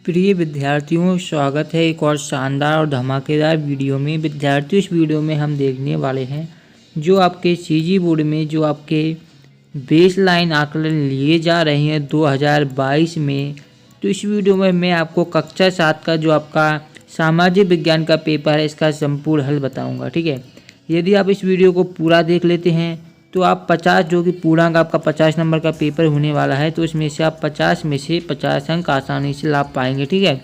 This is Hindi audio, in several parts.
प्रिय विद्यार्थियों, स्वागत है एक और शानदार और धमाकेदार वीडियो में। विद्यार्थियों, इस वीडियो में हम देखने वाले हैं जो आपके सीजी बोर्ड में जो आपके बेसलाइन आकलन लिए जा रहे हैं 2022 में। तो इस वीडियो में मैं आपको कक्षा 7 का जो आपका सामाजिक विज्ञान का पेपर है इसका संपूर्ण हल बताऊँगा। ठीक है, यदि आप इस वीडियो को पूरा देख लेते हैं तो आप 50 जो कि पूर्णांक आपका 50 नंबर का पेपर होने वाला है, तो इसमें से आप 50 में से 50 अंक आसानी से लाभ पाएंगे। ठीक है,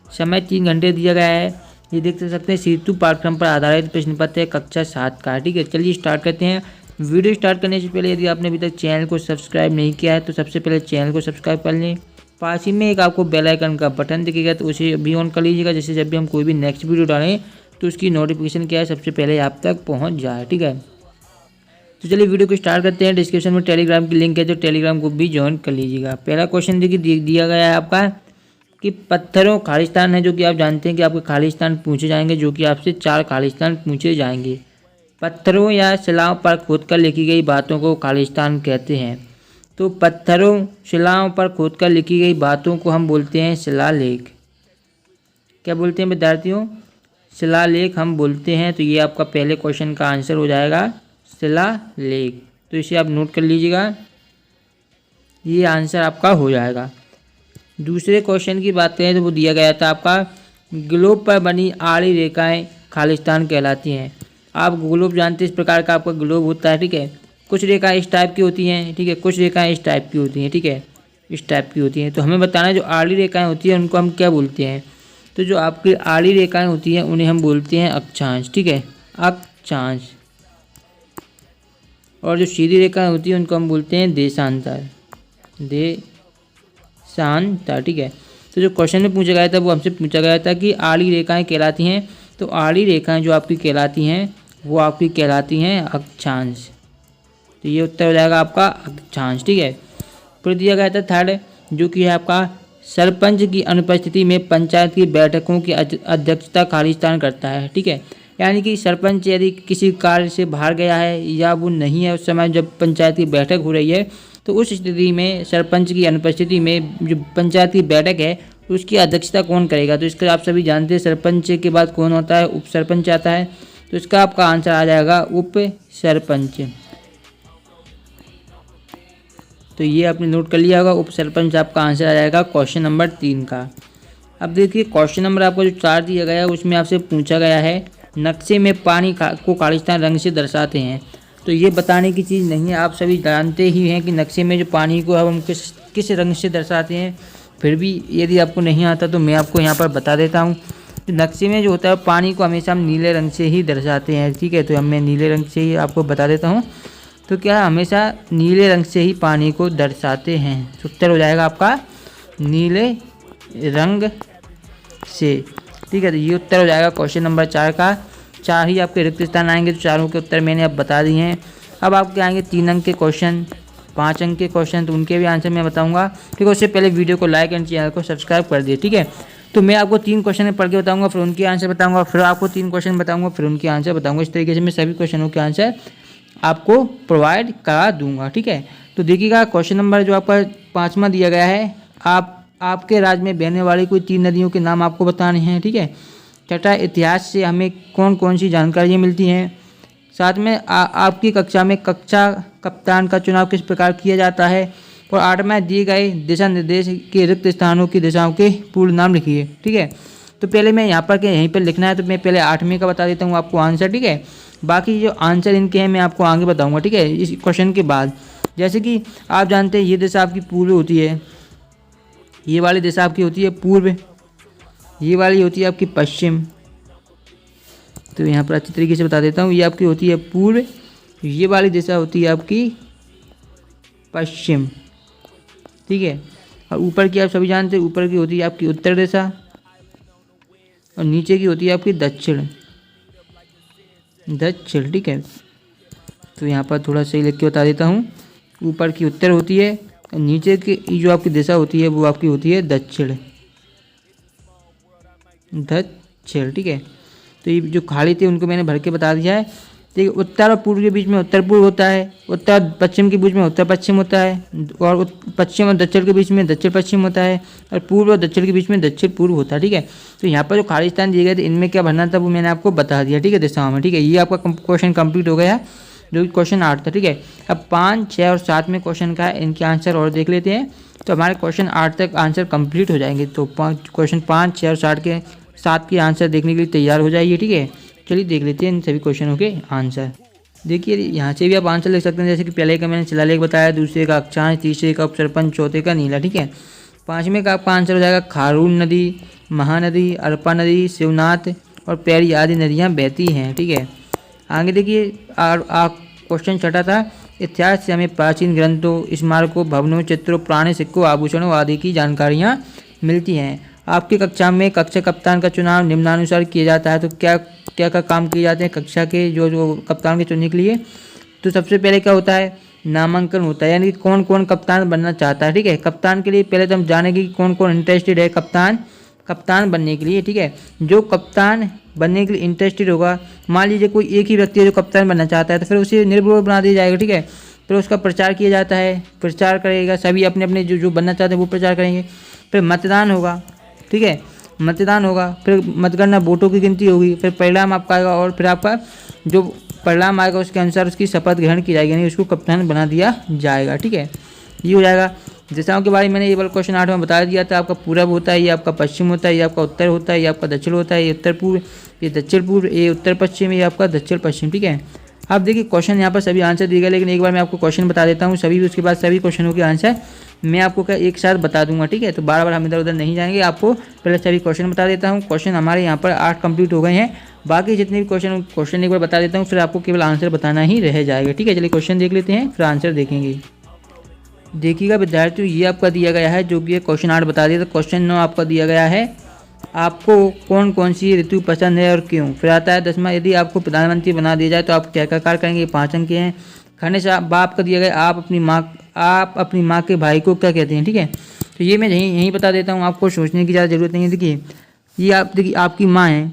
समय 3 घंटे दिया गया है। ये देख सकते हैं सेतु पाठ्यक्रम पर आधारित प्रश्न पत्र है कक्षा 7 का। ठीक है, चलिए स्टार्ट करते हैं। वीडियो स्टार्ट करने से पहले यदि आपने अभी तक चैनल को सब्सक्राइब नहीं किया है तो सबसे पहले चैनल को सब्सक्राइब कर लें। पास ही में एक आपको बेल आइकन का बटन दिखेगा तो उसे भी ऑन कर लीजिएगा, जिससे जब भी हम कोई भी नेक्स्ट वीडियो डालें तो उसकी नोटिफिकेशन क्या है सबसे पहले आप तक पहुँच जाए। ठीक है, तो चलिए वीडियो को स्टार्ट करते हैं। डिस्क्रिप्शन में टेलीग्राम की लिंक है तो टेलीग्राम को भी ज्वाइन कर लीजिएगा। पहला क्वेश्चन देखिए दिया गया है आपका कि पत्थरों खालिस्तान है, जो कि आप जानते हैं कि आपके खालिस्तान पूछे जाएंगे, जो कि आपसे 4 खालिस्तान पूछे जाएंगे। पत्थरों या शिलाओं पर खोदकर लिखी गई बातों को खालिस्तान कहते हैं। तो पत्थरों शिलाओं पर खोदकर लिखी गई बातों को हम बोलते हैं शिलालेख। क्या बोलते हैं विद्यार्थियों? शिलालेख हम बोलते हैं। तो ये आपका पहले क्वेश्चन का आंसर हो जाएगा शिलालेख। तो इसे आप नोट कर लीजिएगा, ये आंसर आपका हो जाएगा। दूसरे क्वेश्चन की बात करें तो वो दिया गया था आपका ग्लोब पर बनी आड़ी रेखाएं खालिस्तान कहलाती हैं। आप ग्लोब जानते हैं, इस प्रकार का आपका ग्लोब होता है। ठीक है, कुछ रेखाएं इस टाइप की होती हैं। ठीक है, कुछ रेखाएं इस टाइप की होती हैं। ठीक है, इस टाइप की होती हैं। तो हमें बताना है जो आड़ी रेखाएँ होती हैं उनको हम क्या बोलते हैं। तो जो आपकी आड़ी रेखाएँ होती हैं उन्हें हम बोलते हैं अक्षांश। ठीक है, अक्षांश। और जो सीधी रेखा होती है उनको हम बोलते हैं देशांतर। देशांतर। ठीक है, तो जो क्वेश्चन में पूछा गया था वो हमसे पूछा गया था कि आड़ी रेखाएं कहलाती हैं। तो आड़ी रेखाएं जो आपकी कहलाती हैं वो आपकी कहलाती हैं अक्षांश। तो ये उत्तर हो जाएगा आपका अक्षांश। ठीक है, फिर दिया गया था थर्ड, जो कि है आपका सरपंच की अनुपस्थिति में पंचायत की बैठकों की अध्यक्षता खालिस्तान करता है। ठीक है, यानी कि सरपंच यदि किसी कार्य से बाहर गया है या वो नहीं है उस समय जब पंचायत की बैठक हो रही है, तो उस स्थिति में सरपंच की अनुपस्थिति में जो पंचायत की बैठक है उसकी अध्यक्षता कौन करेगा। तो इसका आप सभी जानते हैं, सरपंच के बाद कौन होता है? उप सरपंच आता है। तो इसका आपका आंसर आ जाएगा उप सरपंच। तो ये आपने नोट कर लिया होगा, उप सरपंच आपका आंसर आ जाएगा क्वेश्चन नंबर 3 का। अब देखिए क्वेश्चन नंबर आपको जो 4 दिया गया है उसमें आपसे पूछा गया है नक्शे में पानी को खालिस्तान रंग से दर्शाते हैं। तो ये बताने की चीज़ नहीं है, आप सभी जानते ही हैं कि नक्शे में जो पानी को हम किस रंग से दर्शाते हैं। फिर भी यदि आपको नहीं आता तो मैं आपको यहाँ पर बता देता हूँ। तो नक्शे में जो होता है पानी को हमेशा हम नीले रंग से ही दर्शाते हैं। ठीक है, तो मैं नीले रंग से ही आपको बता देता हूँ। तो क्या हमेशा नीले रंग से ही पानी को दर्शाते हैं। उत्तर हो जाएगा आपका नीले रंग से। ठीक है, तो ये उत्तर हो जाएगा क्वेश्चन नंबर 4 का। 4 ही आपके रिक्त स्थान आएंगे, तो चारों के उत्तर मैंने अब बता दिए हैं। अब आपके आएंगे 3 अंक के क्वेश्चन, 5 अंक के क्वेश्चन, तो उनके भी आंसर मैं बताऊंगा। ठीक है, उससे पहले वीडियो को लाइक एंड चैनल को सब्सक्राइब कर दिए। ठीक है, तो मैं आपको 3 क्वेश्चन पढ़ के बताऊँगा, फिर उनके आंसर बताऊँगा, फिर आपको 3 क्वेश्चन बताऊँगा, फिर उनके आंसर बताऊँगा। इस तरीके से मैं सभी क्वेश्चनों के आंसर आपको प्रोवाइड करा दूँगा। ठीक है, तो देखिएगा क्वेश्चन नंबर जो आपका 5वां दिया गया है, आपके राज्य में बहने वाली कोई 3 नदियों के नाम आपको बताने हैं। ठीक है, छठा, इतिहास से हमें कौन कौन सी जानकारियाँ मिलती हैं। साथ में आपकी कक्षा में कक्षा कप्तान का चुनाव किस प्रकार किया जाता है। और 8वां, दिए गए दिशा निर्देश के रिक्त स्थानों की दिशाओं के पूर्ण नाम लिखिए। ठीक है, तो पहले मैं यहाँ पर यहीं पर लिखना है, तो मैं पहले 8वें का बता देता हूँ आपको आंसर। ठीक है, बाकी जो आंसर इनके हैं मैं आपको आगे बताऊँगा। ठीक है, इस क्वेश्चन के बाद जैसे कि आप जानते हैं ये दिशा आपकी पूर्व होती है, ये वाली दिशा आपकी होती है पूर्व, ये वाली होती है आपकी पश्चिम। तो यहाँ पर अच्छी तरीके से बता देता हूँ, ये आपकी होती है पूर्व, ये वाली दिशा होती है आपकी पश्चिम। ठीक है, और ऊपर की आप सभी जानते हैं, ऊपर की होती है आपकी उत्तर दिशा और नीचे की होती है आपकी दक्षिण। ठीक है, तो यहाँ पर थोड़ा सही लिख के बता देता हूँ, ऊपर की उत्तर होती है और नीचे की जो आपकी दिशा होती है वो आपकी होती है दक्षिण। ठीक है, तो ये जो खाली थे उनको मैंने भर के बता दिया है। ठीक है। उत्तर और पूर्व के बीच में उत्तर पूर्व होता है, उत्तर पश्चिम के बीच में उत्तर पश्चिम होता है, और पश्चिम और दक्षिण के बीच में दक्षिण पश्चिम होता है, और पूर्व और दक्षिण के बीच में दक्षिण पूर्व होता है। ठीक है। तो यहाँ पर जो खाली स्थान दिए गए थे इनमें क्या भरना था वो मैंने आपको बता दिया। ठीक है, दिशाओं में। ठीक है, ये आपका क्वेश्चन कंप्लीट हो गया, जो कि क्वेश्चन 8 था। ठीक है, अब 5, 6 और 7 में क्वेश्चन का है, इनके आंसर और देख लेते हैं तो हमारे क्वेश्चन 8 तक आंसर कंप्लीट हो जाएंगे। तो क्वेश्चन 5, 6 और 7 के आंसर देखने के लिए तैयार हो जाइए। ठीक है, चलिए देख लेते हैं इन सभी क्वेश्चनों के आंसर। देखिए यहाँ से भी आप आंसर लिख सकते हैं, जैसे कि पहले का मैंने शिलालेख बताया, दूसरे का अक्षांश, तीसरे का उपसरपंच, चौथे का नीला। ठीक है, 5वें का आपका आंसर हो जाएगा खारून नदी, महानदी, अरपा नदी, शिवनाथ और पैरी आदि नदियाँ बहती हैं। ठीक है, आगे देखिए क्वेश्चन 6 था, इतिहास से हमें प्राचीन ग्रंथों, स्मारकों, भवनों, चित्रों, पुराने सिक्कों, आभूषणों आदि की जानकारियाँ मिलती हैं। आपकी कक्षा में कक्षा कप्तान का चुनाव निम्नानुसार किया जाता है। तो क्या क्या का काम किए जाते हैं कक्षा के जो कप्तान के चुनने के लिए? तो सबसे पहले क्या होता है, नामांकन होता है, यानी कि कौन कौन कप्तान बनना चाहता है। ठीक है, कप्तान के लिए पहले तो हम जानेंगे कि कौन कौन इंटरेस्टेड है कप्तान बनने के लिए। ठीक है, जो कप्तान बनने के लिए इंटरेस्टेड होगा, मान लीजिए कोई एक ही व्यक्ति है जो कप्तान बनना चाहता है, तो फिर उसे निर्विरोध बना दिया जाएगा। ठीक है, फिर उसका प्रचार किया जाता है, प्रचार करेगा, सभी अपने अपने जो बनना चाहते हैं वो प्रचार करेंगे। फिर मतदान होगा। ठीक है, मतदान होगा, फिर मतगणना, वोटों की गिनती होगी, फिर परिणाम आपका आएगा, और फिर आपका जो परिणाम आएगा उसके अनुसार उसकी शपथ ग्रहण की जाएगी, यानी उसको कप्तान बना दिया जाएगा। ठीक है, ये हो जाएगा। दिशाओं के बारे में मैंने ये वाला क्वेश्चन 8 में बता दिया था। आपका पूरब होता है, ये आपका पश्चिम होता है, ये आपका उत्तर होता है, ये आपका दक्षिण होता है, ये उत्तर पूर्व, ये दक्षिण पूर्व, ये उत्तर पश्चिम, ये आपका दक्षिण पश्चिम। ठीक है, अब देखिए क्वेश्चन यहाँ पर सभी आंसर दिए गए, लेकिन एक बार मैं आपको क्वेश्चन बता देता हूँ सभी, उसके बाद सभी क्वेश्चनों के आंसर मैं आपको क्या एक साथ बता दूंगा। ठीक है, तो बार बार हम इधर उधर नहीं जाएंगे, आपको पहले सभी क्वेश्चन बता देता हूँ। क्वेश्चन हमारे यहाँ पर 8 कंप्लीट हो गए हैं, बाकी जितने भी क्वेश्चन एक बार बता देता हूँ, फिर आपको केवल आंसर बताना ही रह जाएगा। ठीक है, चलिए क्वेश्चन देख लेते हैं, फिर आंसर देखेंगे। देखिएगा विद्यार्थियों, ये आपका दिया गया है, जो कि क्वेश्चन 8 बता दिया। तो क्वेश्चन 9 आपका दिया गया है, आपको कौन कौन सी ऋतु पसंद है और क्यों। फिर आता है 10वां, यदि आपको प्रधानमंत्री बना दिया जाए तो आप क्या क्या कार्य करेंगे। 5 अंक के हैं। खाने से बाप का दिया गया, आप अपनी माँ के भाई को क्या कहते हैं। ठीक है, तो ये मैं यहीं बता देता हूँ, आपको सोचने की ज़्यादा ज़रूरत नहीं है। देखिए ये देखिए आपकी माँ है,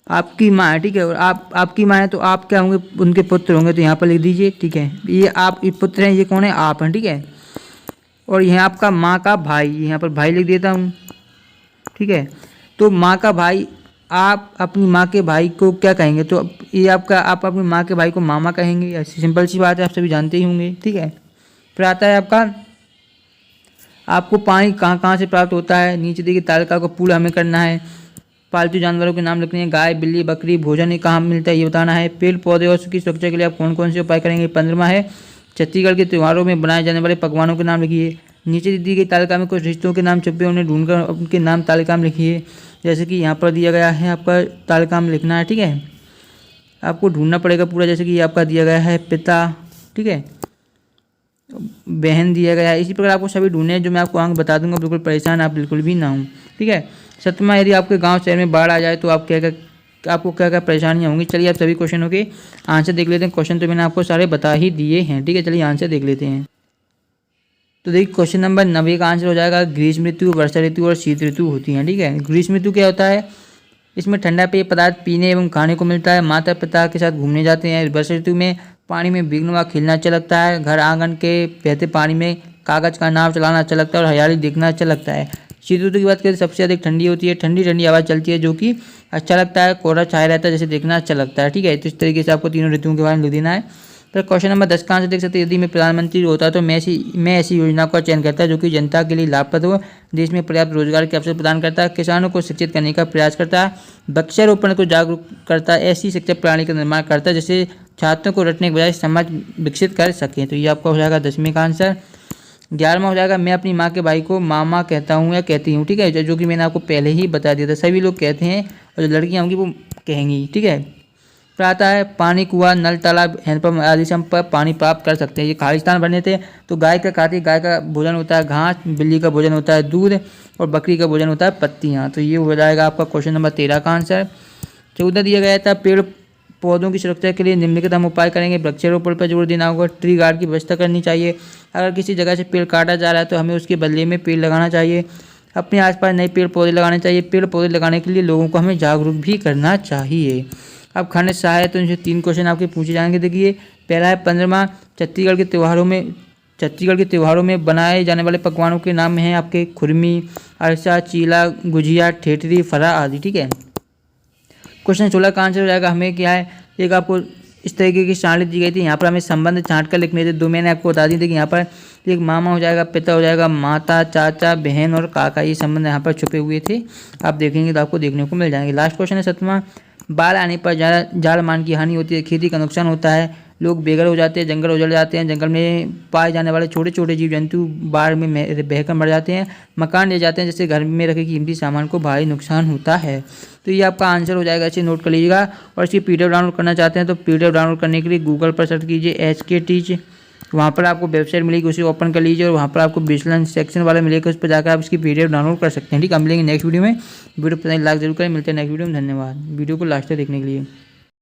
आपकी माँ है। ठीक है, और आपकी माँ है तो आप क्या होंगे, उनके पुत्र होंगे, तो यहाँ पर लिख दीजिए। ठीक है, ये आप पुत्र हैं, ये कौन है, आप हैं। ठीक है, और यहाँ आपका माँ का भाई, यहाँ पर भाई लिख देता हूँ। ठीक है, तो माँ का भाई, आप अपनी माँ के भाई को क्या कहेंगे, तो ये आप अपनी माँ के भाई को मामा कहेंगे। ऐसी सिंपल सी बात है, आप सभी जानते ही होंगे। ठीक है, फिर आता है आपको पानी कहाँ कहाँ से प्राप्त होता है। नीचे देखिए तालिका को पूरा हमें करना है। पालतू जानवरों के नाम लिखने हैं, गाय, बिल्ली, बकरी, भोजन कहाँ मिलता है ये बताना है। पेड़ पौधे और उसकी सुरक्षा के लिए आप कौन कौन से उपाय करेंगे। 15वां है, छत्तीसगढ़ के त्योहारों में बनाए जाने वाले पकवानों के नाम लिखिए। नीचे दी गई तालिका में कुछ रिश्तों के नाम छपे, उन्हें ढूंढकर उनके नाम तालिका में लिखिए। जैसे कि यहाँ पर दिया गया है, आपका तालिका में लिखना है। ठीक है, आपको ढूंढना पड़ेगा पूरा, जैसे कि ये आपका दिया गया है पिता, ठीक है, बहन दिया गया है। इसी प्रकार आपको सभी ढूंढने हैं, जो मैं आपको अंक बता दूंगा, बिल्कुल परेशान आप बिल्कुल भी ना हो। ठीक है, 7वां, यदि आपके गांव शहर में बाढ़ आ जाए तो आपको क्या क्या परेशानियाँ होंगी। चलिए आप सभी क्वेश्चनों के आंसर देख लेते हैं। क्वेश्चन तो मैंने आपको सारे बता ही दिए हैं। ठीक है, चलिए आंसर देख लेते हैं। तो देखिए क्वेश्चन नंबर 90 का आंसर हो जाएगा, ग्रीष्म ऋतु, वर्षा ऋतु और शीत ऋतु होती हैं। ठीक है, ग्रीष्म ऋतु क्या होता है, इसमें ठंडा पेय पदार्थ पीने एवं खाने को मिलता है, माता पिता के साथ घूमने जाते हैं। वर्षा ऋतु में पानी में भीगना व खेलना अच्छा लगता है, घर आंगन के बहते पानी में कागज का नाव चलाना अच्छा लगता है और हरियाली देखना अच्छा लगता है। शीत ऋतु की बात करें, सबसे अधिक ठंडी होती है, ठंडी ठंडी हवा चलती है, जो कि अच्छा लगता है, कोहरा छाया रहता है, जैसे देखना अच्छा लगता है। ठीक है, तो इस तरीके से आपको तीनों ऋतुओं के बारे में लिख देना है। तो क्वेश्चन नंबर 10 का आंसर देख सकते हैं, यदि मैं प्रधानमंत्री होता तो मैं ऐसी योजना का चयन करता जो कि जनता के लिए लाभप्रद हो, देश में पर्याप्त रोजगार के अवसर प्रदान करता है, किसानों को शिक्षित करने का प्रयास करता है, वृक्षारोपण को जागरूक करता है, ऐसी शिक्षा प्रणाली का निर्माण करता है जिससे छात्रों को रटने के बजाय समाज विकसित कर सकें। तो ये आपका हो जाएगा 10वें का आंसर। 11वां हो जाएगा, मैं अपनी माँ के भाई को मामा कहता हूँ या कहती हूँ। ठीक है, जो कि मैंने आपको पहले ही बता दिया था, सभी लोग कहते हैं और जो लड़कियाँ होंगी वो कहेंगी। ठीक है, फिर आता है पानी, कुआं, नल, तालाब, हैंडपंप आदि से हम पानी प्राप्त कर सकते हैं। ये खाली स्थान बने थे। तो गाय का खाती, गाय का भोजन होता है घास, बिल्ली का भोजन होता है दूध और बकरी का भोजन होता है पत्तियाँ। तो ये हो जाएगा आपका क्वेश्चन नंबर 13 का आंसर। 14 दिया गया था, पेड़ पौधों की सुरक्षा के लिए निम्नलिखित हम उपाय करेंगे। वृक्षारोपण पर जोर देना होगा, ट्री गार्ड की व्यवस्था करनी चाहिए। अगर किसी जगह से पेड़ काटा जा रहा है तो हमें उसके बदले में पेड़ लगाना चाहिए। अपने आसपास नए पेड़ पौधे लगाने चाहिए। पेड़ पौधे लगाने के लिए लोगों को हमें जागरूक भी करना चाहिए। अब खंड सा है तो इनसे 3 क्वेश्चन आपके पूछे जाएंगे। देखिए पहला है 15वां छत्तीसगढ़ के त्योहारों में बनाए जाने वाले पकवानों के नाम हैं आपके खुरमी, अरसा, चीला, गुजिया, ठेठरी, फरा आदि। ठीक है। क्वेश्चन 16 का आंसर हो जाएगा हमें क्या है, एक आपको इस तरीके की सारणी दी गई थी। यहाँ पर हमें संबंध छांट कर लिखने थे। 2 मैंने आपको बता दी थी कि यहाँ पर एक मामा हो जाएगा, पिता हो जाएगा, माता, चाचा, बहन और काका, ये संबंध यहाँ पर छुपे हुए थे। आप देखेंगे तो आपको देखने को मिल जाएंगे। लास्ट क्वेश्चन है 7वां, बाढ़ आने पर जाड़ मान की हानि होती है, खेती का नुकसान होता है, लोग बेघर हो जाते हैं, जंगल उजड़ जाते हैं, जंगल में पाए जाने वाले छोटे छोटे जीव जंतु बाढ़ में बहकर मर जाते हैं, मकान ले जाते हैं, जैसे घर में रखे कीमती सामान को भारी नुकसान होता है। तो ये आपका आंसर हो जाएगा, इसे नोट कर लीजिएगा। और इसकी पीडीएफ डाउनलोड करना चाहते हैं तो पीडीएफ डाउनलोड करने के लिए गूगल पर सर्च कीजिए HK टीच, वहाँ पर आपको वेबसाइट मिलेगी, उसे ओपन कर लीजिए और वहाँ पर आपको विजिलेंस सेक्शन वाला मिलेगा, उस पर जाकर आप इसकी पीडीएफ डाउनलोड कर सकते हैं। ठीक है, हम मिलेंगे नेक्स्ट वीडियो में। वीडियो पसंद लाइक जरूर करें, मिलते हैं नेक्स्ट वीडियो में। धन्यवाद वीडियो को लास्ट तक देखने के लिए।